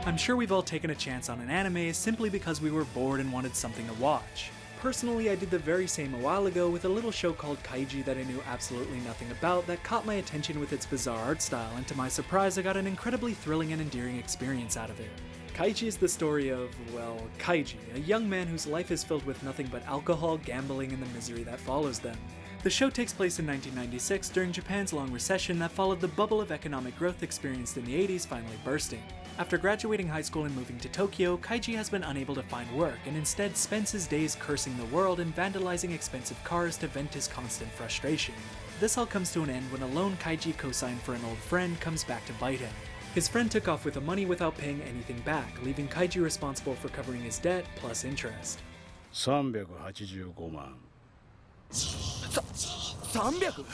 I'm sure we've all taken a chance on an anime simply because we were bored and wanted something to watch. Personally, I did the very same a while ago with a little show called Kaiji that I knew absolutely nothing about that caught my attention with its bizarre art style, and to my surprise I got an incredibly thrilling and endearing experience out of it. Kaiji is the story of, well, Kaiji, a young man whose life is filled with nothing but alcohol, gambling, and the misery that follows them. The show takes place in 1996 during Japan's long recession that followed the bubble of economic growth experienced in the 80s finally bursting. After graduating high school and moving to Tokyo, Kaiji has been unable to find work and instead spends his days cursing the world and vandalizing expensive cars to vent his constant frustration. This all comes to an end when a lone Kaiji co-sign for an old friend comes back to bite him. His friend took off with the money without paying anything back, leaving Kaiji responsible for covering his debt plus interest. 385万。300?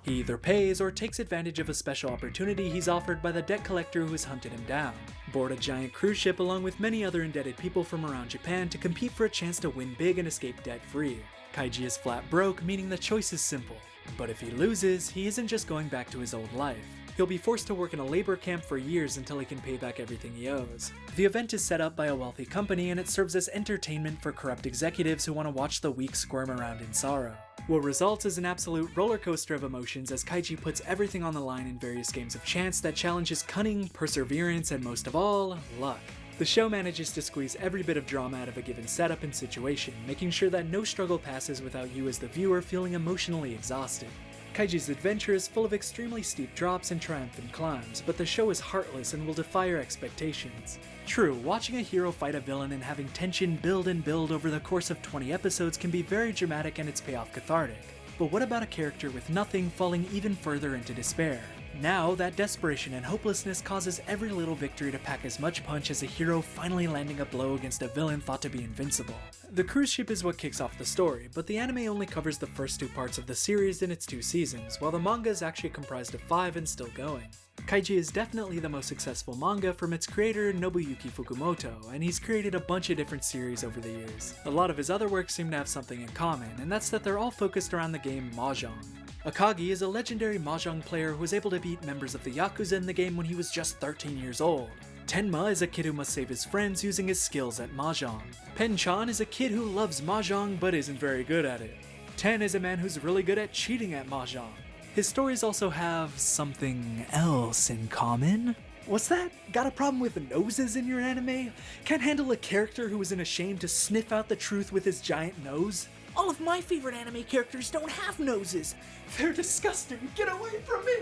He either pays or takes advantage of a special opportunity he's offered by the debt collector who has hunted him down. Board a giant cruise ship along with many other indebted people from around Japan to compete for a chance to win big and escape debt-free. Kaiji is flat broke, meaning the choice is simple. But if he loses, he isn't just going back to his old life. He'll be forced to work in a labor camp for years until he can pay back everything he owes. The event is set up by a wealthy company and it serves as entertainment for corrupt executives who want to watch the weak squirm around in sorrow. What results is an absolute roller coaster of emotions as Kaiji puts everything on the line in various games of chance that challenge his cunning, perseverance, and most of all, luck. The show manages to squeeze every bit of drama out of a given setup and situation, making sure that no struggle passes without you as the viewer feeling emotionally exhausted. Kaiji's adventure is full of extremely steep drops and triumphant climbs, but the show is heartless and will defy your expectations. True, watching a hero fight a villain and having tension build and build over the course of 20 episodes can be very dramatic and its payoff cathartic. But what about a character with nothing falling even further into despair? Now, that desperation and hopelessness causes every little victory to pack as much punch as a hero finally landing a blow against a villain thought to be invincible. The cruise ship is what kicks off the story, but the anime only covers the first 2 parts of the series in its 2 seasons, while the manga is actually comprised of 5 and still going. Kaiji is definitely the most successful manga from its creator Nobuyuki Fukumoto, and he's created a bunch of different series over the years. A lot of his other works seem to have something in common, and that's that they're all focused around the game Mahjong. Akagi is a legendary Mahjong player who was able to beat members of the Yakuza in the game when he was just 13 years old. Tenma is a kid who must save his friends using his skills at Mahjong. Pen-chan is a kid who loves Mahjong but isn't very good at it. Ten is a man who's really good at cheating at Mahjong. His stories also have something else in common. What's that? Got a problem with noses in your anime? Can't handle a character who isn't ashamed to sniff out the truth with his giant nose? All of my favorite anime characters don't have noses. They're disgusting, get away from me!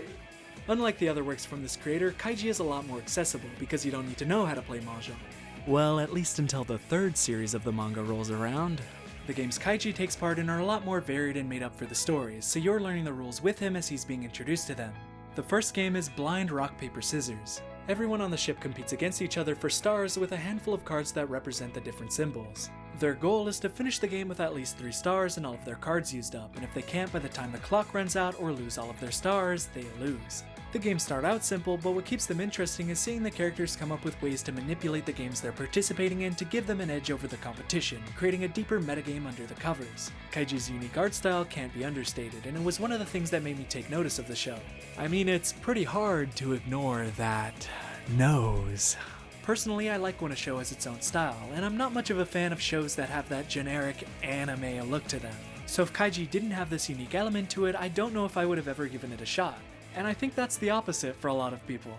Unlike the other works from this creator, Kaiji is a lot more accessible because you don't need to know how to play Mahjong. Well, at least until the 3rd series of the manga rolls around. The games Kaiji takes part in are a lot more varied and made up for the stories, so you're learning the rules with him as he's being introduced to them. The first game is Blind Rock Paper Scissors. Everyone on the ship competes against each other for stars with a handful of cards that represent the different symbols. Their goal is to finish the game with at least 3 stars and all of their cards used up, and if they can't by the time the clock runs out or lose all of their stars, they lose. The games start out simple, but what keeps them interesting is seeing the characters come up with ways to manipulate the games they're participating in to give them an edge over the competition, creating a deeper metagame under the covers. Kaiji's unique art style can't be understated, and it was one of the things that made me take notice of the show. I mean, it's pretty hard to ignore that nose. Personally, I like when a show has its own style, and I'm not much of a fan of shows that have that generic anime look to them. So if Kaiji didn't have this unique element to it, I don't know if I would have ever given it a shot. And I think that's the opposite for a lot of people.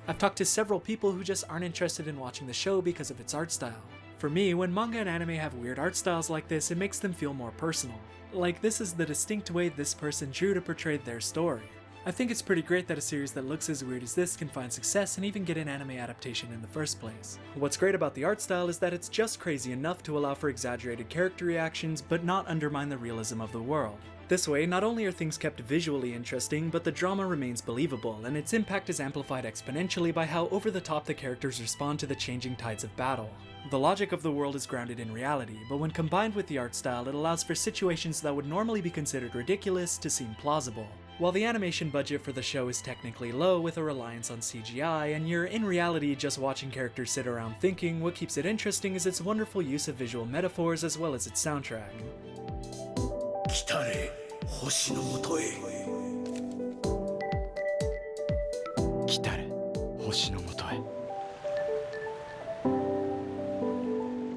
I've talked to several people who just aren't interested in watching the show because of its art style. For me, when manga and anime have weird art styles like this, it makes them feel more personal. Like, this is the distinct way this person drew to portray their story. I think it's pretty great that a series that looks as weird as this can find success and even get an anime adaptation in the first place. What's great about the art style is that it's just crazy enough to allow for exaggerated character reactions, but not undermine the realism of the world. This way, not only are things kept visually interesting, but the drama remains believable, and its impact is amplified exponentially by how over the top the characters respond to the changing tides of battle. The logic of the world is grounded in reality, but when combined with the art style, it allows for situations that would normally be considered ridiculous to seem plausible. While the animation budget for the show is technically low with a reliance on CGI, and you're in reality just watching characters sit around thinking, what keeps it interesting is its wonderful use of visual metaphors as well as its soundtrack. 来たれ星のもとへ来たれ星のもとへ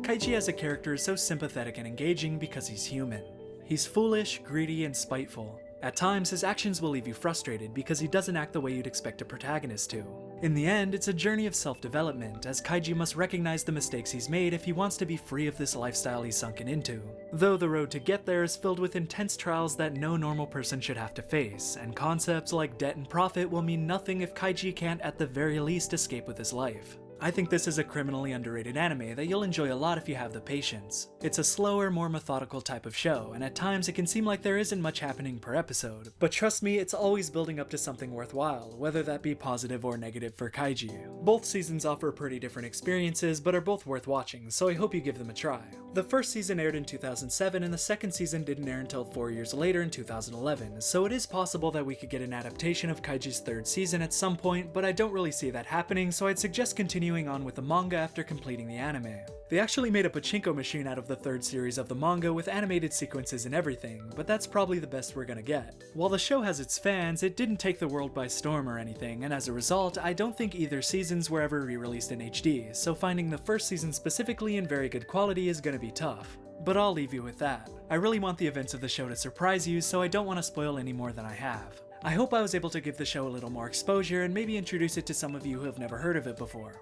Kaiji as a character is so sympathetic and engaging because he's human. He's foolish, greedy, and spiteful. At times, his actions will leave you frustrated because he doesn't act the way you'd expect a protagonist to. In the end, it's a journey of self-development, as Kaiji must recognize the mistakes he's made if he wants to be free of this lifestyle he's sunken into. Though the road to get there is filled with intense trials that no normal person should have to face, and concepts like debt and profit will mean nothing if Kaiji can't at the very least escape with his life. I think this is a criminally underrated anime that you'll enjoy a lot if you have the patience. It's a slower, more methodical type of show, and at times it can seem like there isn't much happening per episode, but trust me, it's always building up to something worthwhile, whether that be positive or negative for Kaiji. Both seasons offer pretty different experiences, but are both worth watching, so I hope you give them a try. The first season aired in 2007, and the second season didn't air until 4 years later in 2011, so it is possible that we could get an adaptation of Kaiji's third season at some point, but I don't really see that happening, so I'd suggest continuing on with the manga after completing the anime. They actually made a pachinko machine out of the third series of the manga with animated sequences and everything, but that's probably the best we're gonna get. While the show has its fans, it didn't take the world by storm or anything, and as a result, I don't think either seasons were ever re-released in HD, so finding the first season specifically in very good quality is gonna be tough. But I'll leave you with that. I really want the events of the show to surprise you, so I don't want to spoil any more than I have. I hope I was able to give the show a little more exposure and maybe introduce it to some of you who have never heard of it before.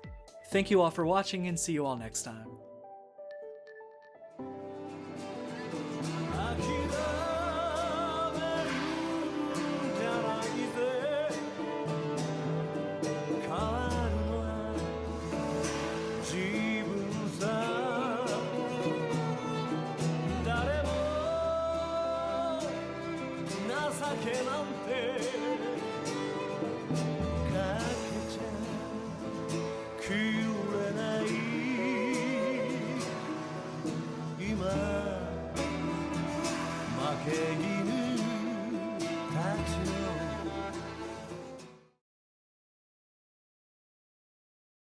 Thank you all for watching, and see you all next time. Kaiji